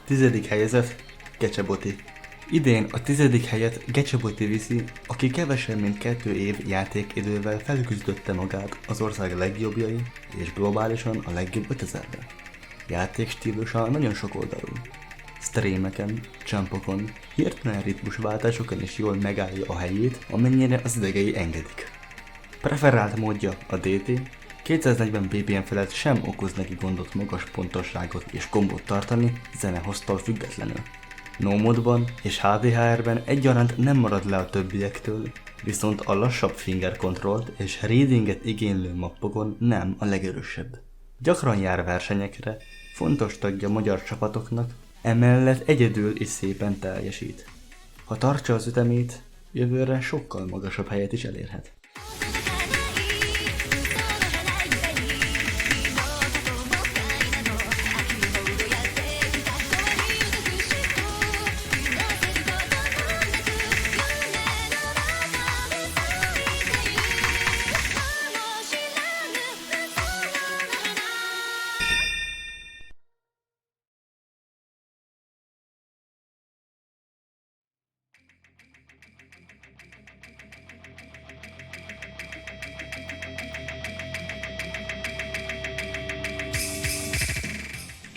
10. helyezett Geceboti. Idén a 10. helyet Geceboti viszi, aki kevesebb mint 2 év játékidővel felküzdötte magát az ország legjobbjai és globálisan a legjobb 5000-re. Játékstílusa nagyon sokoldalú. Streameken, jumpokon, hirtelen ritmusváltásokon is jól megállja a helyét, amennyire az idegei engedik. Preferált módja a DT, 240 BPM felett sem okoz neki gondot magas pontosságot és kombót tartani zenehoztól függetlenül. No modban és HDHR-ben egyaránt nem marad le a többiektől, viszont a lassabb finger controlt és readinget igénylő mappokon nem a legerősebb. Gyakran jár versenyekre, fontos tagja magyar csapatoknak, emellett egyedül is szépen teljesít. Ha tartsa az ütemét, jövőre sokkal magasabb helyet is elérhet.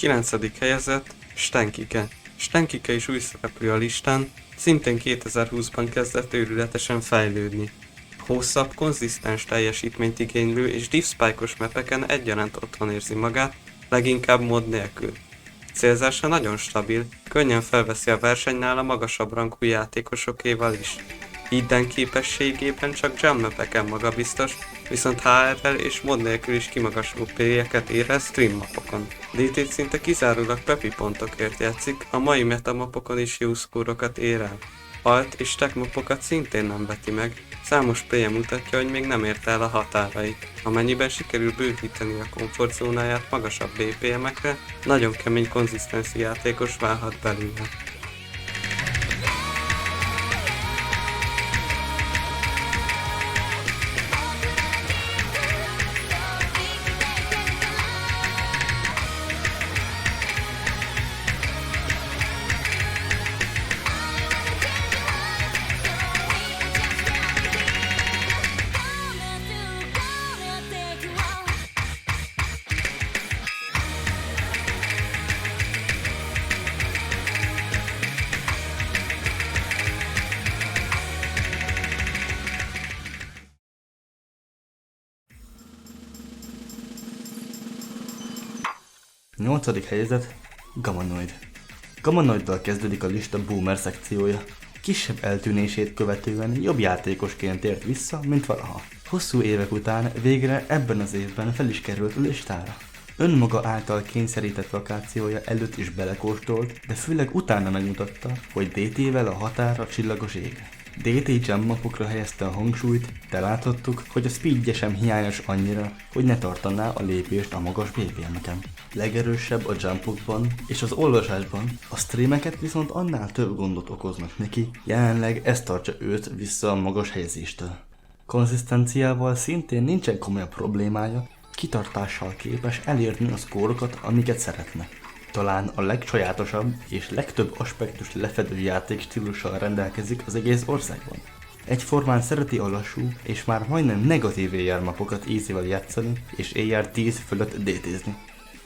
Kilencedik helyezett Stenkike. Stenkike is új szereplő a listán, szintén 2020-ban kezdett őrületesen fejlődni. Hosszabb, konzisztens teljesítményt igénylő és div-spike-os mapeken egyaránt otthon érzi magát, leginkább mod nélkül. Célzása nagyon stabil, könnyen felveszi a versenynál a magasabb rangú játékosokéval is. Hidden képességében csak jump mapeken magabiztos, viszont HR-rel és mod nélkül is kimagasló play-eket ér el stream mapokon. DT szinte kizárólag pepi pontokért játszik, a mai metamapokon is jó szkórokat ér el. Alt és tech mapokat szintén nem veti meg, számos play mutatja, hogy még nem ért el a határait. Amennyiben sikerül bővíteni a komfortzónáját magasabb BPM-ekre, nagyon kemény konzisztenci játékos válhat belőle. A 8. helyezett Gamanoid. Gamanoiddal kezdődik a lista boomer szekciója. Kisebb eltűnését követően jobb játékosként tért vissza, mint valaha. Hosszú évek után végre ebben az évben fel is került a listára. Önmaga által kényszerített vakációja előtt is belekóstolt, de főleg utána megmutatta, hogy DT-vel a határ a csillagos ég. DT jump mapokra helyezte a hangsúlyt, de láthattuk, hogy a speedje sem hiányos annyira, hogy ne tartaná a lépést a magas BPM-eken. Legerősebb a jumpokban és az olvasásban, a streameket viszont annál több gondot okoznak neki, jelenleg ez tartsa őt vissza a magas helyezéstől. Konzisztenciával szintén nincsen komolyabb problémája, kitartással képes elérni a szkórokat, amiket szeretne. Talán a legsajátosabb és legtöbb aspektust lefedő játékstílussal rendelkezik az egész országban. Egyformán szereti a lassú és már majdnem negatív AR mapokat easyvel játszani és AR 10 fölött DT-zni.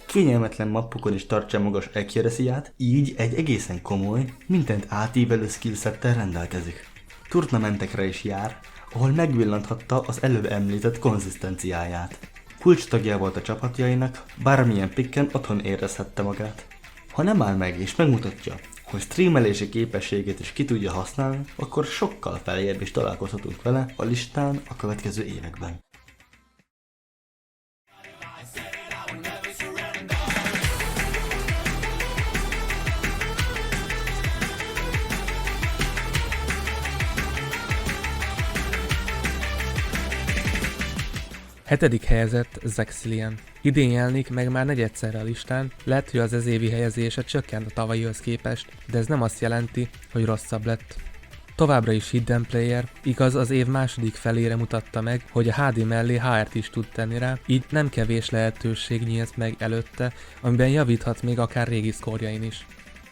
Kényelmetlen mappokon is tartsa magas accuracy-ját, így egy egészen komoly, mindent átívelő skillsettel rendelkezik. Turnamentekre is jár, ahol megvillanthatta az előbb említett konzisztenciáját. Kulcstagja volt a csapatjainak, bármilyen pikken otthon érezhette magát. Ha nem áll meg és megmutatja, hogy streamelési képességét is ki tudja használni, akkor sokkal feljebb is találkozhatunk vele a listán a következő években. Hetedik helyezett Zexilian. Idén jelenik meg már negyedszer a listán, lehet, hogy az ez évi helyezése csökkent a tavalyihoz képest, de ez nem azt jelenti, hogy rosszabb lett. Továbbra is hidden player, igaz az év második felére mutatta meg, hogy a HD mellé HR-t is tud tenni rá, így nem kevés lehetőség nyílt meg előtte, amiben javíthat még akár régi szkórjain is.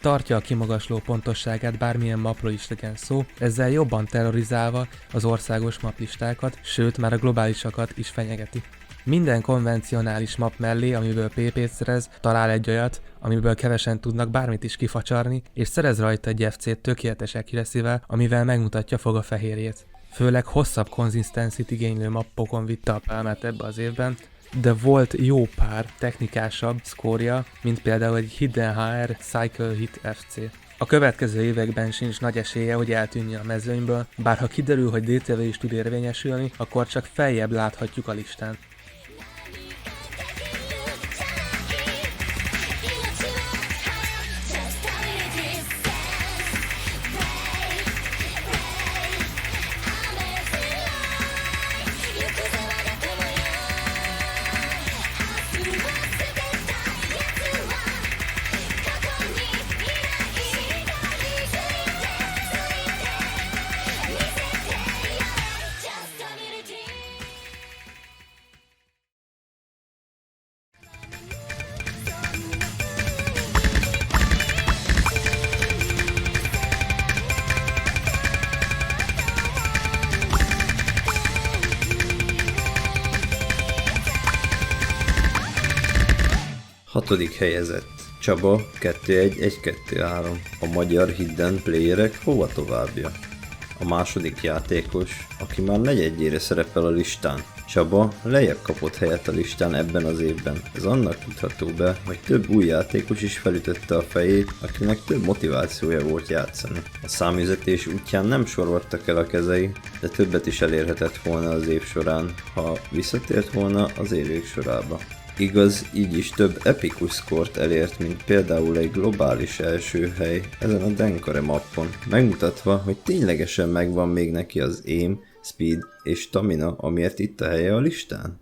tartja a kimagasló pontosságát bármilyen mapról is legyen szó, ezzel jobban terrorizálva az országos maplistákat, sőt már a globálisakat is fenyegeti. Minden konvencionális map mellé, amiből PP-t szerez, talál egy olyat, amiből kevesen tudnak bármit is kifacsarni, és szerez rajta egy FC-t tökéletes accuracy-vel, amivel megmutatja fogafehérjét. Főleg hosszabb konzisztencit igénylő mappokon vitte a pálmát ebbe az évben, de volt jó pár technikásabb szkórja, mint például egy Hidden HR Cycle Hit FC. A következő években sincs nagy esélye, hogy eltűnjön a mezőnyből, bár ha kiderül, hogy DTV is tud érvényesülni, akkor csak feljebb láthatjuk a listán. Hatodik helyezett Csaba 2-1-1-2-3. A magyar hidden playerek hova továbbja? A második játékos, aki már negyedjére szerepel a listán. Csaba lejjebb kapott helyet a listán ebben az évben. Ez annak tudható be, hogy több új játékos is felütötte a fejét, akinek több motivációja volt játszani. A számüzetés útján nem sorvadtak el a kezei, de többet is elérhetett volna az év során, ha visszatért volna az évek sorába. Igaz, így is több epikus szkort elért, mint például egy globális első hely ezen a Denkare mappon, megmutatva, hogy ténylegesen megvan még neki az aim, speed és stamina, amiért itt a helye a listán.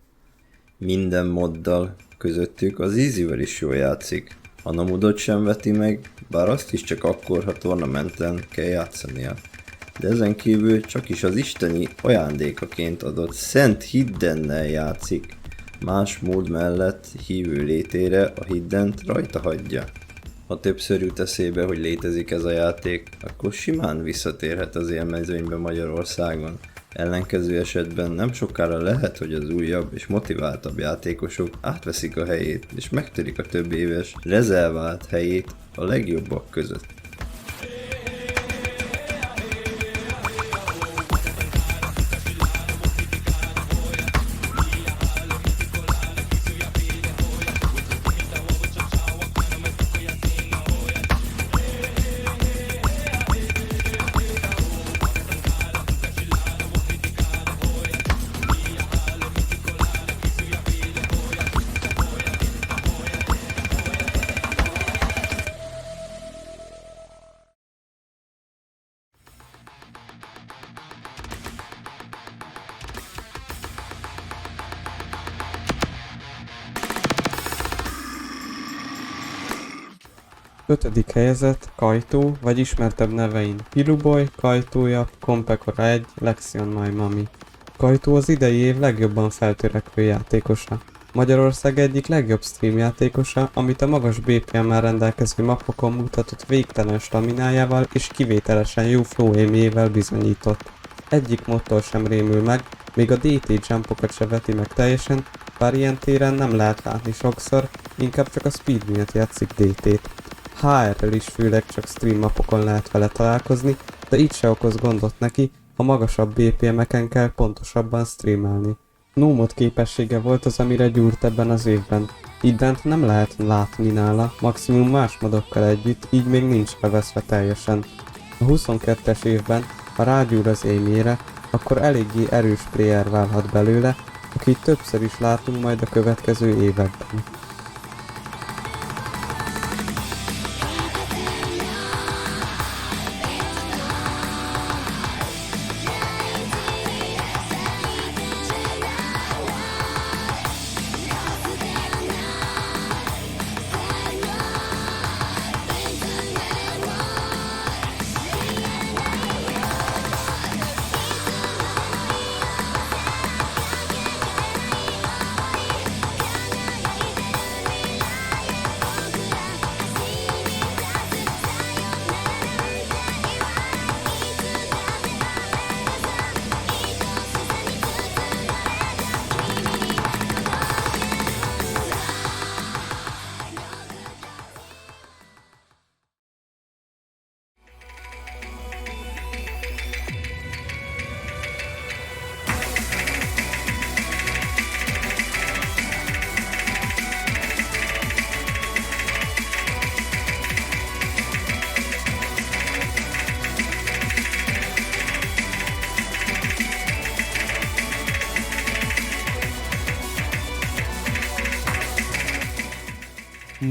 Minden moddal, közöttük az Easyvel is jól játszik. A Namudot sem veti meg, bár azt is csak akkor, ha tornamenten kell játszania. De ezen kívül csak is az isteni ajándékaként adott Szent Hiddennel játszik. Más mód mellett hívő létére a Hiddent rajta hagyja. Ha többször jut eszébe, hogy létezik ez a játék, akkor simán visszatérhet az élmezőnybe Magyarországon. Ellenkező esetben nem sokára lehet, hogy az újabb és motiváltabb játékosok átveszik a helyét, és megtörik a több éves, rezervált helyét a legjobbak között. Ötödik helyezett Kaito, vagy ismertebb nevein Piruboy, Kaitója, Kompekora 1, Lexion My Mami. Kaito az idei év legjobban feltörekvő játékosa. Magyarország egyik legjobb stream játékosa, amit a magas BPM-mel rendelkező mappokon mutatott végtelen staminájával és kivételesen jó flow aimjével bizonyított. Egyik moddal sem rémül meg, még a DT jumpokat se veti meg teljesen, bár ilyen téren nem lehet látni sokszor, inkább csak a speed miatt játszik DT-t. HR-rel is főleg csak stream mapokon lehet vele találkozni, de így se okoz gondot neki, ha magasabb BPM-eken kell pontosabban streamelni. No-mod képessége volt az, amire gyúrt ebben az évben. Hiddent nem lehet látni nála, maximum más modokkal együtt, így még nincs leveszve teljesen. A 22-es évben, ha rágyúr az aimjére, akkor eléggé erős player válhat belőle, akit többször is látunk majd a következő években.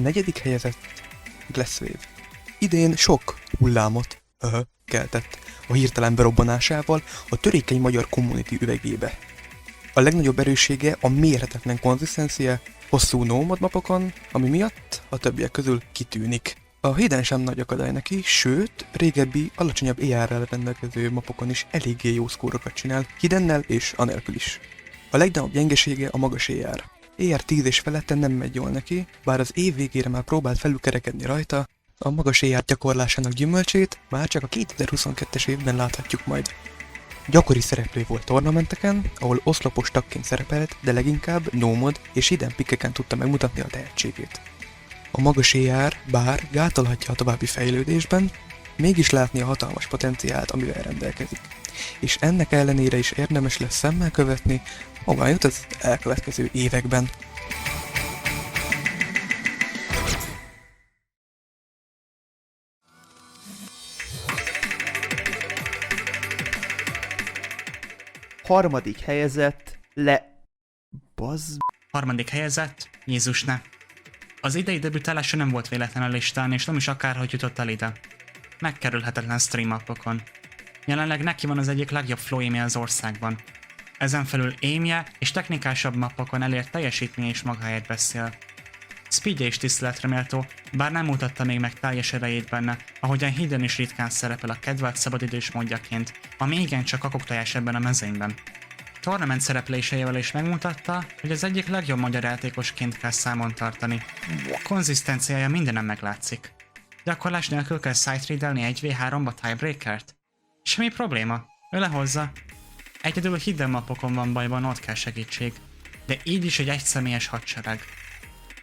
negyedik helyezett Glasswave. Idén sok hullámot keltett a hirtelen berobbanásával a törékeny magyar community üvegébe. A legnagyobb erőssége a mérhetetlen konzisztencia hosszú nómad mapokon, ami miatt a többiek közül kitűnik. A Hidden sem nagy akadály neki, sőt, régebbi, alacsonyabb ER-rel rendelkező mapokon is eléggé jó szkórokat csinál, Hiddennel és anélkül is. A legnagyobb gyengesége a magas ER. ER 10 és felette nem megy jól neki, bár az év végére már próbált felülkerekedni rajta, a magas ER gyakorlásának gyümölcsét már csak a 2022-es évben láthatjuk majd. Gyakori szereplő volt tornamenteken, ahol oszlopos tagként szerepelt, de leginkább nómod és hidden pickeken tudta megmutatni a tehetségét. A magas ER bár gátolhatja a további fejlődésben, mégis látni a hatalmas potenciált, amivel rendelkezik. És ennek ellenére is érdemes lesz szemmel követni, hová jut az elkövetkező években. Harmadik helyezett Bazd. Harmadik helyezett, Jézus ne. Az idei debütálása nem volt véletlen a listán, és nem is akárhogy jutott el ide. Megkerülhetetlen stream-upokon. Jelenleg neki van az egyik legjobb flow aimje az országban. Ezen felül aimje és technikásabb mappokon elért teljesítmény és maga helyet beszél. Speedje is tiszteletre méltó, bár nem mutatta még meg teljes erejét benne, ahogyan Hidden is ritkán szerepel a kedvelt szabadidős módjaként, ami igencsak kakuktojás ebben a mezőnyben. Tournament szerepléseivel is megmutatta, hogy az egyik legjobb magyar játékosként kell számon tartani. Konzisztenciája mindenem meglátszik. Gyakorlás nélkül kell sidereadelni 1v3-ba tiebreakert? Semmi probléma, ő lehozza. Egyedül hidden mapokon van bajban, ott kell segítség, de így is egy egyszemélyes hadsereg.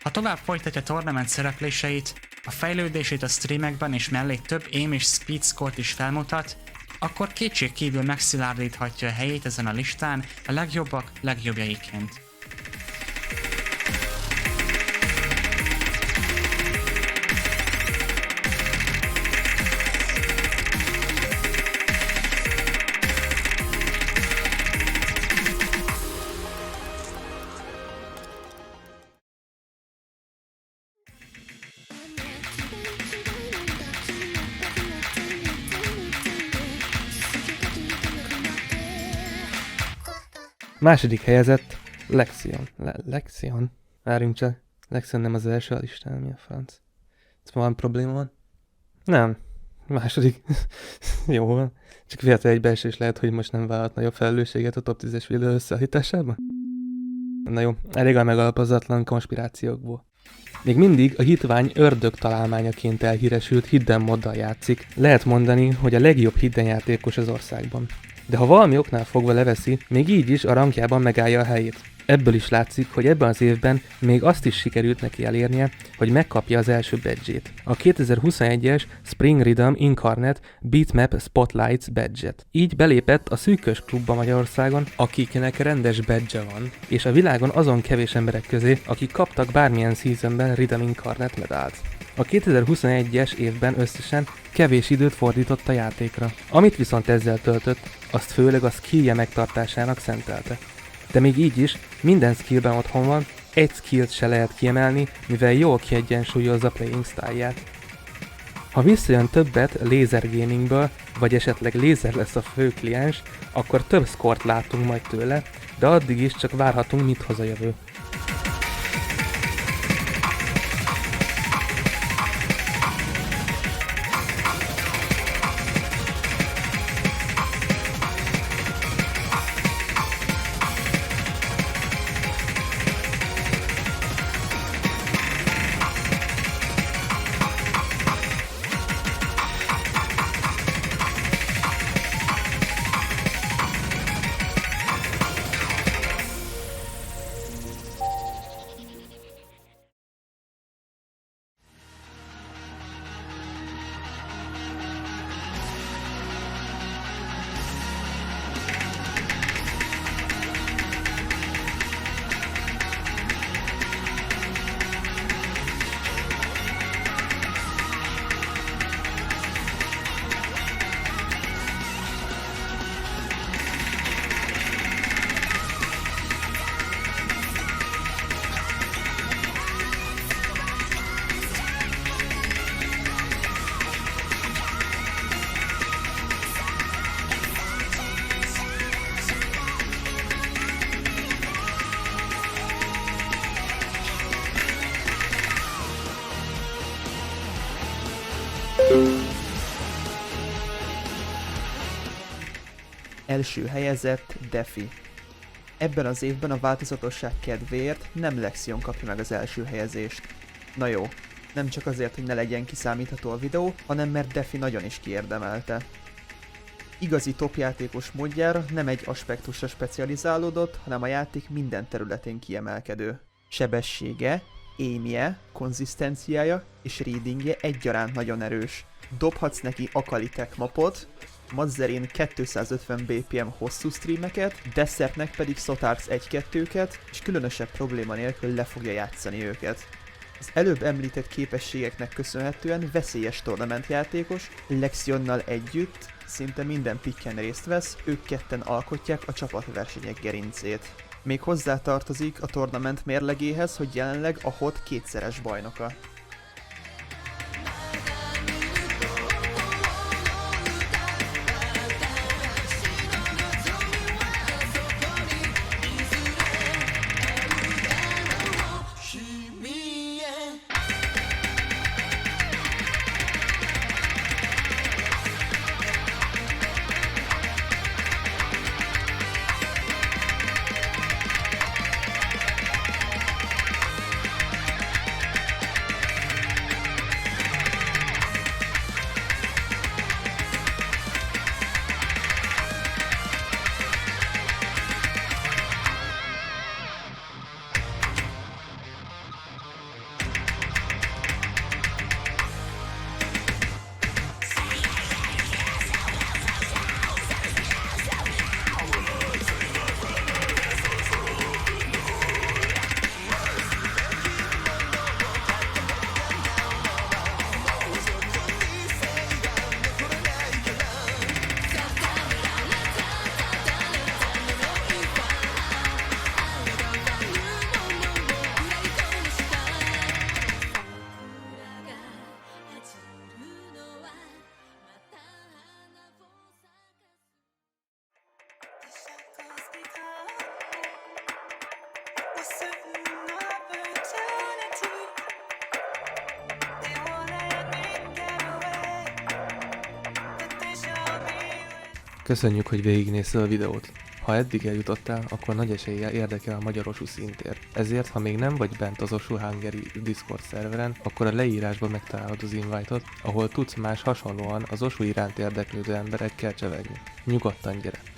Ha tovább folytatja tournament szerepléseit, a fejlődését a streamekben és mellé több aim és speed score-t is felmutat, akkor kétségkívül megszilárdíthatja a helyét ezen a listán a legjobbak legjobbjaiként. Második helyezett Lexion. Lexion? Várjunk csak. Lexion nem az első a listán, mi a franc? Ez van probléma van? Nem. Második. Jó van. Csak véletlenül egy beesés lehet, hogy most nem vállalt nagyobb felelősséget a top 10-es videó összeállításában? Na jó, elég a megalapozatlan konspirációkból. Még mindig a hitvány ördög találmányaként elhíresült Hidden moddal játszik. Lehet mondani, hogy a legjobb Hidden játékos az országban. De ha valami oknál fogva leveszi, még így is a rankjában megállja a helyét. Ebből is látszik, hogy ebben az évben még azt is sikerült neki elérnie, hogy megkapja az első badge-ét. A 2021-es Spring Rhythm Incarnate Beatmap Spotlights badge-et. Így belépett a szűkös klubba Magyarországon, akiknek rendes badge van, és a világon azon kevés emberek közé, akik kaptak bármilyen seasonben Rhythm Incarnate medált. A 2021-es évben összesen kevés időt fordított a játékra. Amit viszont ezzel töltött, azt főleg a skillje megtartásának szentelte. De még így is minden skillben otthon van, egy skillt se lehet kiemelni, mivel jól kiegyensúlyozza playing style-ját. Ha visszajön többet laser gamingből, vagy esetleg laser lesz a fő kliens, akkor több szkort látunk majd tőle, de addig is csak várhatunk, mit hoz a jövő. Első helyezett Defi. Ebben az évben a változatosság kedvéért nem Lexion kapja meg az első helyezést. Na jó, nem csak azért, hogy ne legyen kiszámítható a videó, hanem mert Defi nagyon is kiérdemelte. Igazi topjátékos módjára nem egy aspektusra specializálódott, hanem a játék minden területén kiemelkedő. Sebessége, aimje, konzisztenciája és readingje egyaránt nagyon erős. Dobhatsz neki Akali Tech mapot, Mazzerin 250 BPM hosszú streameket, Dessertnek pedig Sotarts 1-2-ket, és különösebb probléma nélkül le fogja játszani őket. Az előbb említett képességeknek köszönhetően veszélyes tornamentjátékos, Lexionnal együtt szinte minden picken részt vesz, ők ketten alkotják a csapatversenyek gerincét. Még hozzá tartozik a tornament mérlegéhez, hogy jelenleg a HOT 2-szeres bajnoka. Köszönjük, hogy végignéztél a videót. Ha eddig eljutottál, akkor nagy eséllyel érdekel a magyar Osu színtér. Ezért, ha még nem vagy bent az Osu Hungary Discord szerveren, akkor a leírásban megtalálod az invite-ot, ahol tudsz más hasonlóan az Osu iránt érdeklődő emberekkel csevegni. Nyugodtan gyere!